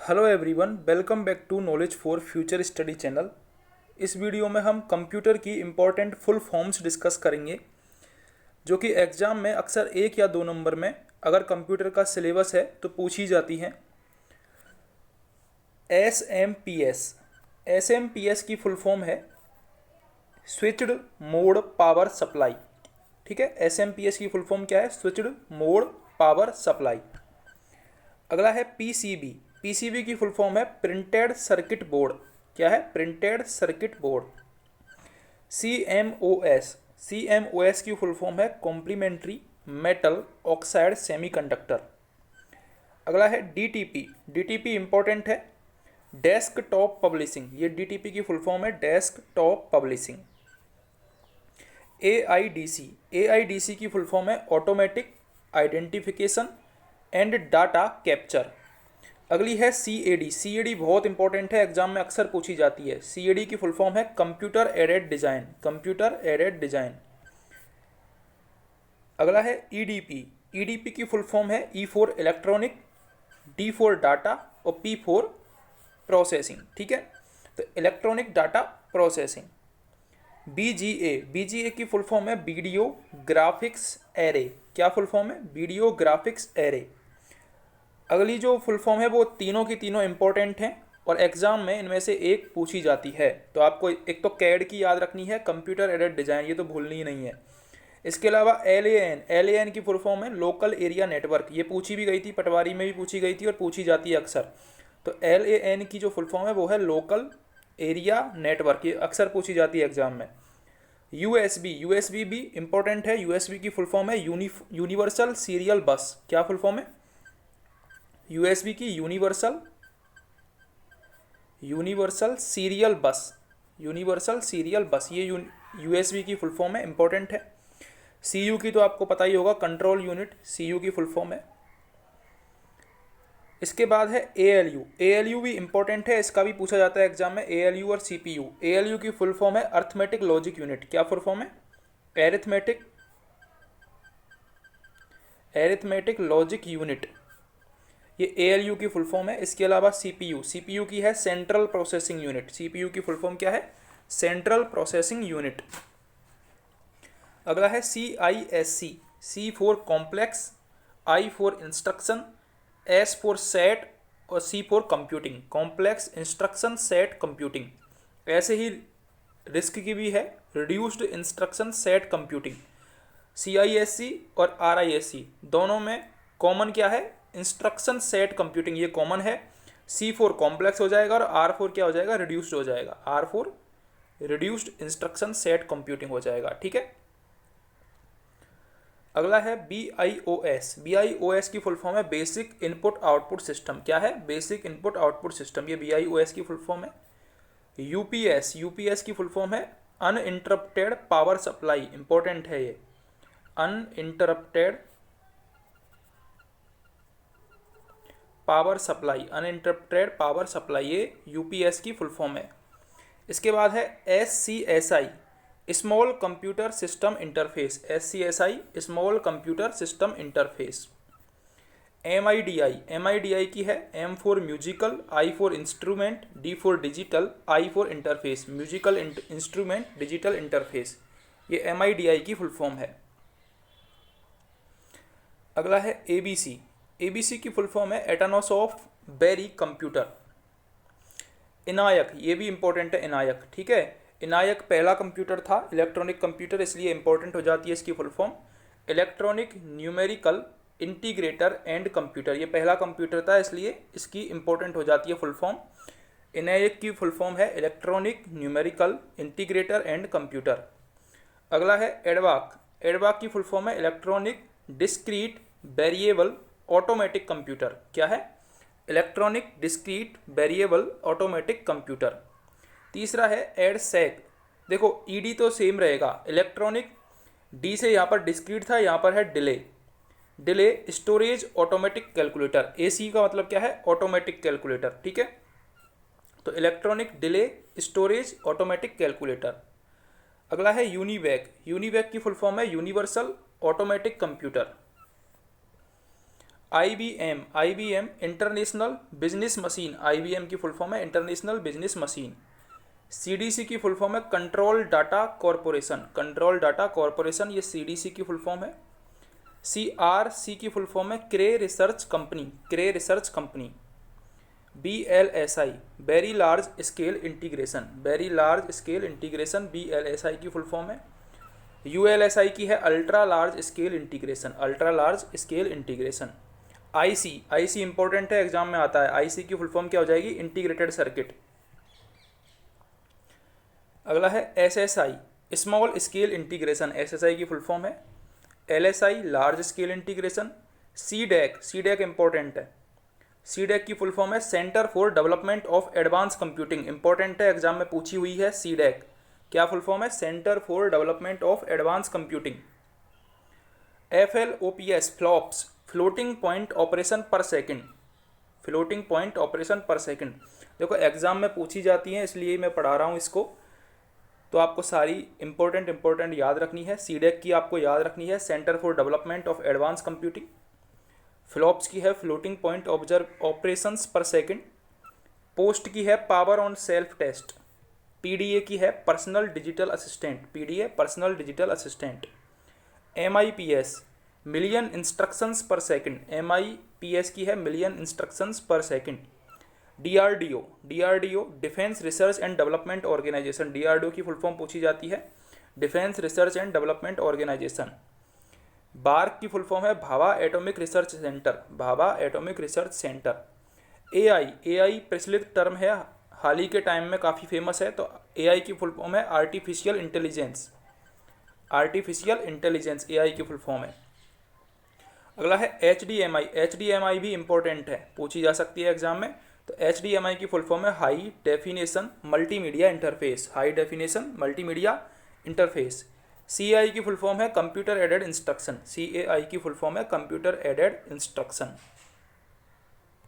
Hello everyone, welcome back to knowledge for future study channel. इस video में हम computer की इम्पॉर्टेंट फुल फॉर्म्स डिस्कस करेंगे जो कि एग्ज़ाम में अक्सर 1 या 2 नंबर में अगर कंप्यूटर का सिलेबस है तो पूछी जाती हैं। एस एम पी एस की फुल फॉर्म है स्विच्ड मोड पावर सप्लाई। ठीक है, एस की फुल फॉर्म क्या है? Switched mode power supply. अगला है पीसीबी। पीसीबी की फुल फॉर्म है प्रिंटेड सर्किट बोर्ड। क्या है? Printed circuit board. सीएमओएस की फुल फॉर्म है कॉम्प्लीमेंट्री मेटल ऑक्साइड सेमीकंडक्टर। अगला है डीटीपी। डीटीपी इंपॉर्टेंट है डेस्कटॉप पब्लिशिंग। ये डीटीपी की फुल फॉर्म है डेस्कटॉप पब्लिशिंग। एआईडीसी। एआईडीसी की फुल फॉर्म है automatic identification and data capture. अगली है सीएडी। सीएडी बहुत इंपॉर्टेंट है, एग्जाम में अक्सर पूछी जाती है। सीएडी की फुल फॉर्म है computer aided design. Computer aided design. अगला है ईडीपी। ईडीपी की फुल फॉर्म है E for electronic, D for data और पी फॉर प्रोसेसिंग। ठीक है, तो electronic data processing. VGA. VGA की फुल फॉर्म है वीडियो ग्राफिक्स एरे। क्या फुल फॉर्म है? Video graphics array. अगली जो फुल फॉर्म है वो तीनों की तीनों इंपॉर्टेंट हैं और एग्जाम में इनमें से एक पूछी जाती है। तो आपको एक तो कैड की याद रखनी है, कंप्यूटर एडेड डिजाइन, ये तो भूलनी ही नहीं है। इसके अलावा एलएएन की फुल फॉर्म है लोकल एरिया नेटवर्क। ये पूछी भी गई थी, पटवारी में भी पूछी गई थी और पूछी जाती है अक्सर। तो एलएएन की जो फुल फॉर्म है वो है लोकल एरिया नेटवर्क। ये अक्सर पूछी जाती है एग्जाम में। यूएसबी। यूएसबी भी इंपॉर्टेंट है। यूएसबी की फुल फॉर्म है यूनिवर्सल सीरियल बस। क्या फुल फॉर्म है? यूएसबी की यूनिवर्सल सीरियल बस। यूनिवर्सल सीरियल बस, ये यूएसबी की फुल फॉर्म है, इंपॉर्टेंट है। सीयू की तो आपको पता ही होगा, कंट्रोल यूनिट, सीयू की फुल फॉर्म है। इसके बाद है एएलयू। एएलयू भी इंपॉर्टेंट है, इसका भी पूछा जाता है एग्जाम में। एएलयू और सीपीयू। एएलयू की फुल फॉर्म है अर्थमेटिक लॉजिक यूनिट। क्या फुल फॉर्म है? Arithmetic logic unit. ये एएलयू की फुल फॉर्म है। इसके अलावा सीपीयू। सीपीयू की है सेंट्रल प्रोसेसिंग यूनिट। सीपीयू की फुल फॉर्म क्या है? Central processing unit. अगला है CISC. C for complex, I for instruction, S for set और C for computing. Complex instruction set computing. ऐसे ही रिस्क की भी है reduced instruction set computing. CISC और आरआईएससी दोनों में कॉमन क्या है? इंस्ट्रक्शन सेट कंप्यूटिंग, ये कॉमन है। सी फोर कॉम्प्लेक्स हो जाएगा और आर फोर क्या हो जाएगा? रिड्यूस्ड हो जाएगा। R for reduced instruction set computing हो जाएगा। ठीक है, अगला है बीआईओएस। बीआईओएस की फुल फॉर्म है बेसिक इनपुट आउटपुट सिस्टम। क्या है? बेसिक इनपुट आउटपुट सिस्टम, ये बीआईओएस की फुल फॉर्म है। यूपीएस। यूपीएस की फुल फॉर्म है अनइंटरप्टेड पावर सप्लाई। इंपॉर्टेंट है ये, uninterrupted power supply. Uninterrupted power supply, ये यूपीएस की फुल फॉर्म है। इसके बाद है SCSI, small computer system interface. SCSI small computer system interface. MIDI. MIDI की है M for musical, I for instrument, D for digital, I for interface. Musical instrument digital interface, ये MIDI की full form है। अगला है ABC. ABC की full form है Atanasoff of Berry computer. ENIAC, ये भी इंपॉर्टेंट है इनायक। ठीक है, इनायक पहला कंप्यूटर था इलेक्ट्रॉनिक कंप्यूटर, इसलिए इंपॉर्टेंट हो जाती है इसकी full form. Electronic numerical integrator and computer, ये पहला कंप्यूटर था इसलिए इसकी इंपॉर्टेंट हो जाती है फुल फॉर्म। इनायक की फुल फॉर्म है electronic numerical integrator and computer. अगला है एडवाक। एडवाक की फुल फॉर्म है electronic discrete variable automatic computer. क्या है? Electronic discrete variable automatic computer. तीसरा है एडसैक। देखो ईडी तो सेम रहेगा, इलेक्ट्रॉनिक डी से यहाँ पर डिस्क्रीट था, यहाँ पर है delay. Delay storage automatic calculator. AC का मतलब क्या है? Automatic calculator. ठीक है, तो electronic delay storage automatic calculator. अगला है यूनिवैक। यूनिवैक की फुल फॉर्म है universal automatic computer. IBM international business machine, IBM की फुल फॉर्म है इंटरनेशनल बिजनेस मशीन। CDC की फुल फॉर्म है control data corporation, control data corporation, ये CDC की फुल फॉर्म है। CRC की फुल फॉर्म है क्रे रिसर्च कंपनी, क्रे research company. BLSI very large scale integration, very large scale integration, BLSI की full form है। ULSI की है ultra large scale integration, ultra large scale integration. IC important है, exam में आता है। IC की फुल फॉर्म क्या हो जाएगी? Integrated circuit. अगला है SSI small scale integration, SSI की फुल फॉर्म है। LSI large scale integration. CDAC important है, CDAC की फुल फॉर्म है centre for development of advance computing, important है, एग्जाम में पूछी हुई है। CDAC क्या फुल फॉर्म है? Centre for development of advance computing. FLOPS flops floating point operation पर सेकंड, फ्लोटिंग पॉइंट ऑपरेशन पर सेकंड। देखो एग्जाम में पूछी जाती हैं, इसलिए मैं पढ़ा रहा हूँ इसको, तो आपको सारी इंपॉर्टेंट याद रखनी है। CDAC की आपको याद रखनी है centre for development of advance computing. Flops की है floating point observe operations per second. POST की है power on self test. PDA की है personal digital assistant, PDA personal digital assistant. MIPS million instructions per second, MIPS की है million instructions per second. DRDO defence research and development organisation, DRDO की full form पूछी जाती है defence research and development organisation. BARC की full form है Bhabha atomic research centre, Bhabha atomic research centre. AI प्रचलित term है, हाल ही के टाइम में काफ़ी फेमस है, तो AI की फुल फॉर्म है artificial intelligence, artificial intelligence AI की फुल फॉर्म है। अगला है HDMI भी इंपॉर्टेंट है, पूछी जा सकती है एग्जाम में। तो HDMI की फुल फॉर्म है high definition multimedia interface, high definition multimedia interface. CAI की फुल फॉर्म है कंप्यूटर एडेड इंस्ट्रक्शन, CAI की फुल फॉर्म है कंप्यूटर एडेड इंस्ट्रक्शन।